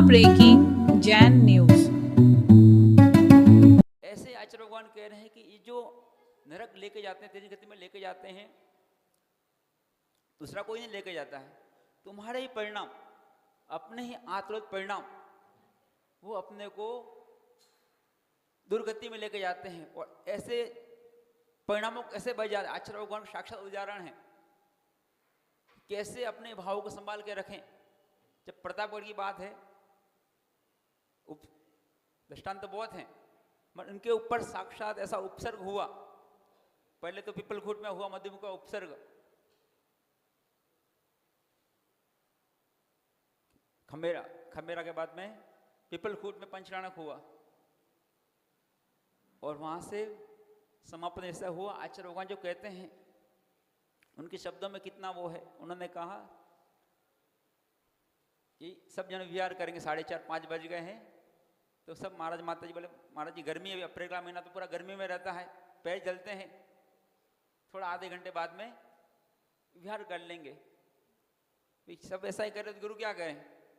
Breaking Jain news. ऐसे आचार्य भगवान कह रहे हैं कि ये जो नरक लेके जाते हैं, तेज गति में लेके जाते हैं, दूसरा कोई नहीं लेके जाता है। तुम्हारे ही परिणाम, अपने ही आत्मगत परिणाम, वो अपने को दुर्गति में लेके जाते हैं। और ऐसे परिणामों कैसे बच जाते हैं, आचार्य भगवान साक्षात उदाहरण है कैसे अपने भावों को संभाल के रखें। जब प्रतापगढ़ की बात है, दृष्टांत तो बहुत हैं, मगर उनके ऊपर साक्षात ऐसा उपसर्ग हुआ। पहले तो पिपलखूट में हुआ मधुमुख का उपसर्ग, खमेरा के बाद में पिपलखूट में पंचराणक हुआ, और वहां से समापन ऐसा हुआ। आचार्य भगवान जो कहते हैं, उनके शब्दों में कितना वो है। उन्होंने कहा कि सब जन विहार करेंगे, 4:30-5 बज गए हैं, तो सब महाराज माता जी बोले, महाराज जी गर्मी है, अभी अप्रैल का महीना तो पूरा गर्मी में रहता है, पैर जलते हैं, थोड़ा आधे घंटे बाद में विहार कर लेंगे। सब ऐसा ही कर रहे, तो गुरु क्या कहें,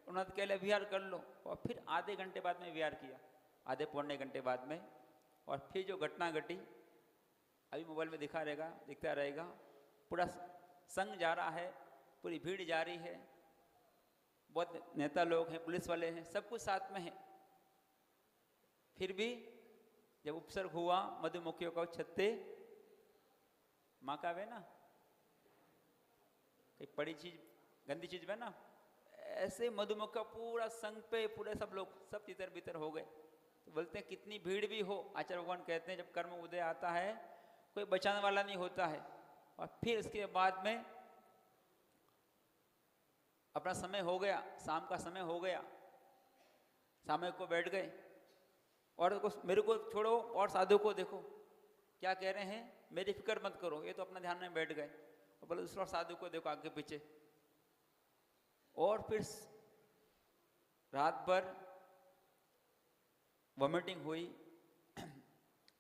उन्होंने तो कह लिया विहार कर लो। और फिर आधे घंटे बाद में विहार किया, आधे पौने घंटे बाद में। और फिर जो घटना घटी, अभी मोबाइल में दिखता रहेगा, पूरा संग जा रहा है, पूरी भीड़ जा रही है, बहुत नेता लोग हैं, पुलिस वाले हैं, सब कुछ साथ में है। फिर भी जब उपसर्ग हुआ मधुमक्खियों का छत्ते माँ का वे ना, एक बड़ी चीज गंदी चीज में ना, ऐसे मधुमक्खी का पूरा संग पे पूरे सब लोग सब तितर बितर हो गए। तो बोलते हैं कितनी भीड़ भी हो, आचार्य भगवान कहते हैं जब कर्म उदय आता है कोई बचाने वाला नहीं होता है। और फिर इसके बाद में अपना समय हो गया, शाम का समय हो गया, सामने को बैठ गए, और मेरे को छोड़ो और साधु को देखो क्या कह रहे हैं, मेरी फिक्र मत करो, ये तो अपना ध्यान में बैठ गए। और बोले दूसरा साधु को देखो आगे पीछे। और फिर रात भर वॉमिटिंग हुई,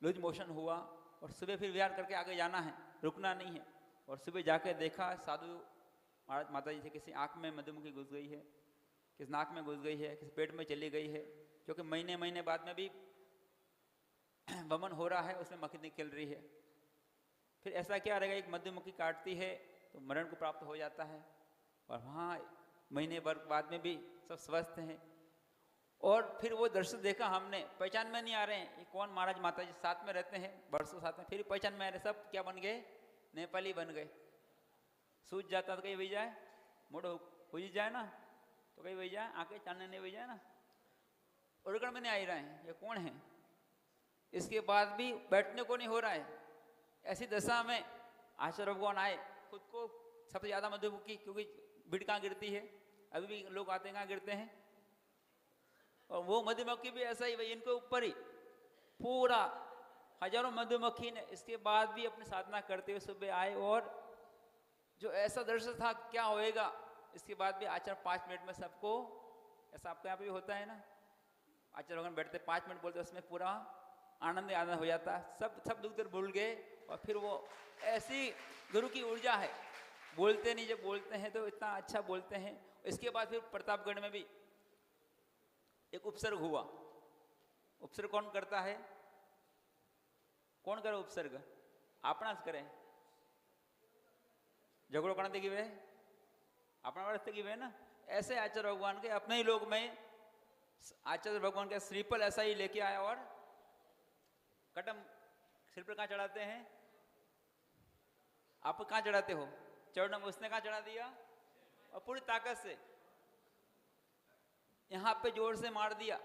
लूज मोशन हुआ, और सुबह फिर विहार करके आगे जाना है, रुकना नहीं है। और सुबह जाके देखा साधु महाराज माता जी से किसी आँख में मधुमक्खी घुस गई है, किसी नाक में घुस गई है, किसी पेट में चली गई है, क्योंकि महीने बाद में भी वमन हो रहा है, उसमें मक्खी निकल रही है। फिर ऐसा क्या रहेगा, एक मधुमक्खी काटती है तो मरण को प्राप्त हो जाता है, और वहाँ महीने भर बाद में भी सब स्वस्थ हैं। और फिर वो दृश्य देखा हमने, पहचान में नहीं आ रहे हैं ये कौन, महाराज माता जी साथ में रहते हैं वर्षों साथ में, फिर पहचान में आ रहे, सब क्या बन गए, नेपाली बन गए। सूझ जाता तो कहीं वही जाए, मोड़ो हो जाए ना, तो कहीं वही जाए, आके चांदने नहीं वही जाए ना, उड़गड़ में नहीं आ रहे हैं, ये कौन है। इसके बाद भी बैठने को नहीं हो रहा है। ऐसी दशा में आचार्य भगवान आए, खुद को सबसे ज्यादा मधुमक्खी, क्योंकि भीड़ कहाँ गिरती है, अभी भी लोग आते हैं कहाँ गिरते हैं, और वो मधुमक्खी भी ऐसा ही, भाई इनके ऊपर ही पूरा हजारों मधुमक्खी ने इसके बाद भी अपनी साधना करते हुए सुबह आए। और जो ऐसा दृश्य था क्या होएगा, इसके बाद भी आचार्य 5 मिनट में सबको, ऐसा आपके यहाँ पे भी होता है ना, आचार्य भगवान बैठते 5 मिनट बोलते, उसमें पूरा आनंद हो जाता है, सब दुख दर्द भूल गए। और फिर वो ऐसी गुरु की ऊर्जा है, बोलते नहीं, जब बोलते हैं तो इतना अच्छा बोलते हैं। इसके बाद फिर प्रतापगढ़ में भी एक उपसर्ग हुआ। उपसर्ग कौन करता है, कौन करे उपसर्ग, अपना करें, झगड़ो करना देखी वे अपना वाले की वे ना। ऐसे आचार्य भगवान के अपने ही लोग में आचार्य भगवान का श्रीफल ऐसा ही लेके आया, और कटम श्रीफल कहाँ चढ़ाते हैं, आप कहाँ चढ़ाते हो, चरणों में, उसने कहाँ चढ़ा दिया, और पूरी ताकत से यहाँ पे जोर से मार दिया।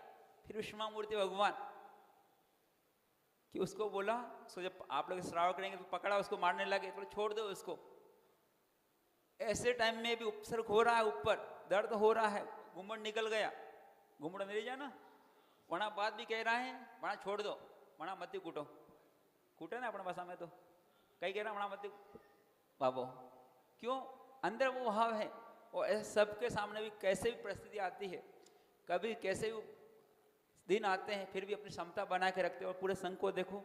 फिर विष्णु मूर्ति भगवान कि उसको बोला, सो जब आप लोग श्राव करेंगे तो पकड़ा, उसको मारने लगे, तो छोड़ दो उसको। ऐसे टाइम में भी उपसर्ग हो रहा है, ऊपर दर्द हो रहा है, घुमड़ निकल गया, घुमड़ नहीं जाए ना, वहां बात भी कह रहा है, वहां छोड़ दो, वहां मत कूटो, कूटे ना अपने भाषा में, तो कहीं कह रहा वहां मत बाबो, क्यों, अंदर वो भाव है। और सबके सामने भी कैसे भी परिस्थिति आती है, कभी कैसे भी दिन आते हैं, फिर भी अपनी क्षमता बना के रखते हैं। और पूरे संघ को देखो,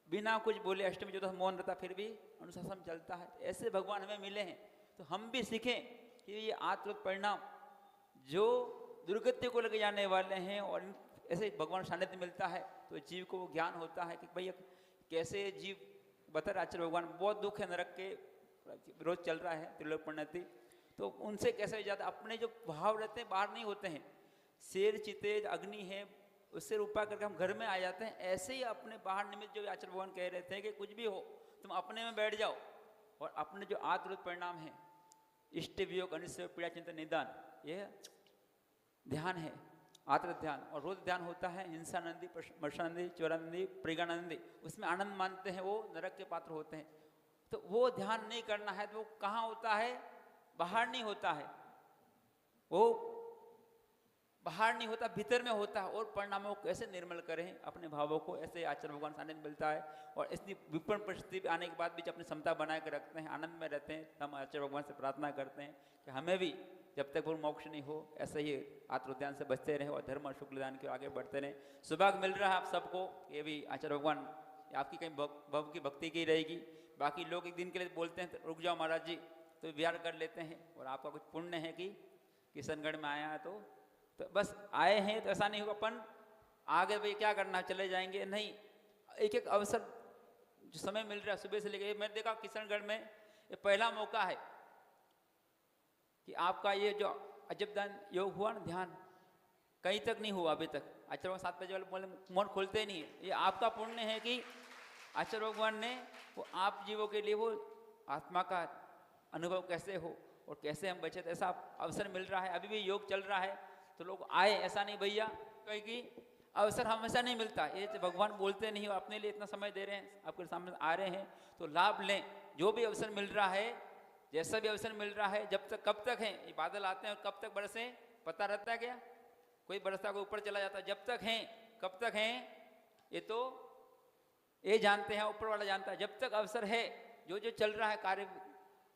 बिना कुछ बोले अष्टमी जो तो मौन रहता, फिर भी अनुशासन चलता है। ऐसे भगवान हमें मिले हैं, तो हम भी सीखें कि ये आत्म परिणाम जो दुर्गति को लेके जाने वाले हैं। और ऐसे भगवान सानिध्य मिलता है तो जीव को वो ज्ञान होता है कि भैया कैसे जीव बता रहे आचार्य भगवान, बहुत दुख है नरक के विरोध चल रहा है त्रिलोक प्रणति, तो उनसे कैसे जाता, अपने जो भाव रहते हैं बाहर नहीं होते हैं, शेर चिते अग्नि है उससे रूपा करके हम घर में आ जाते हैं। ऐसे ही अपने बाहर निमित्त जो आचार्य भगवान कह रहे थे कि कुछ भी हो तुम अपने में बैठ जाओ और अपने जो आत्मरूप परिणाम है इष्ट वियोग अनिष्ट पीड़ा चिंतन निदान, ये ध्यान है आत्म ध्यान। और रोज ध्यान होता है हिंसानंदी मर्शानंदी चौरानंदी प्रिगानंदी, उसमें आनंद मानते हैं वो नरक के पात्र होते हैं। तो वो ध्यान नहीं करना है तो वो कहाँ होता है, बाहर नहीं होता है, वो बाहर नहीं होता भीतर में होता है। और परिणामों को कैसे निर्मल करें अपने भावों को, ऐसे आचार्य भगवान सानिध्य मिलता है। और इसलिए विपन्न परिस्थिति आने के बाद भी अपनी क्षमता बना के रखते हैं, आनंद में रहते हैं। हम आचार्य भगवान से प्रार्थना करते हैं कि हमें भी जब तक वो मोक्ष नहीं हो ऐसे ही आत्मोद्यान से बचते रहे और धर्म और शुक्लदान के आगे बढ़ते रहे। सौभाग्य मिल रहा है आप सबको, ये भी आचार्य भगवान आपकी कहीं भव की भक्ति की रहेगी। बाकी लोग एक दिन के लिए बोलते हैं तो रुक जाओ महाराज जी, तो विहार कर लेते हैं। और आपका कुछ पुण्य है कि किशनगढ़ में आया है तो बस आए हैं, तो ऐसा नहीं होगा अपन आगे भाई क्या करना चले जाएंगे, नहीं। एक एक अवसर जो समय मिल रहा है सुबह से लेकर, मैं देखा किशनगढ़ में ये पहला मौका है कि आपका ये जो अजबदान योग हुआ ना, ध्यान कहीं तक नहीं हुआ अभी तक। आचार्य भगवान 7 बजे वाले बोले मौन खोलते नहीं है, ये आपका पुण्य है कि आचार्य भगवान ने वो आप जीवों के लिए वो आत्मा का अनुभव कैसे हो और कैसे हम बचे, ऐसा अवसर मिल रहा है। अभी भी योग चल रहा है तो लोग आए, ऐसा नहीं भैया क्योंकि अवसर हमेशा नहीं मिलता। ये तो भगवान बोलते नहीं और अपने लिए इतना समय दे रहे हैं, आपके सामने आ रहे हैं तो लाभ लें। जो भी अवसर मिल रहा है, जैसा भी अवसर मिल रहा है, जब तक कब तक है ये बादल आते हैं और कब तक बरसे पता रहता है क्या, कोई बरसता को ऊपर चला जाता है। जब तक हैं कब तक हैं ये तो ये जानते हैं, ऊपर वाला जानता है। जब तक अवसर है, जो जो चल रहा है कार्य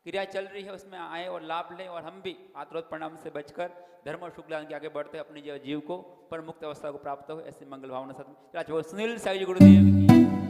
क्रिया चल रही है उसमें आए और लाभ लें। और हम भी आत्मरोध परिणाम से बचकर धर्म और शुक्लान के आगे बढ़ते अपने जीव को पर मुक्त अवस्था को प्राप्त हो, ऐसी मंगल भावना साथ सुनील साई जी गुरुदेव।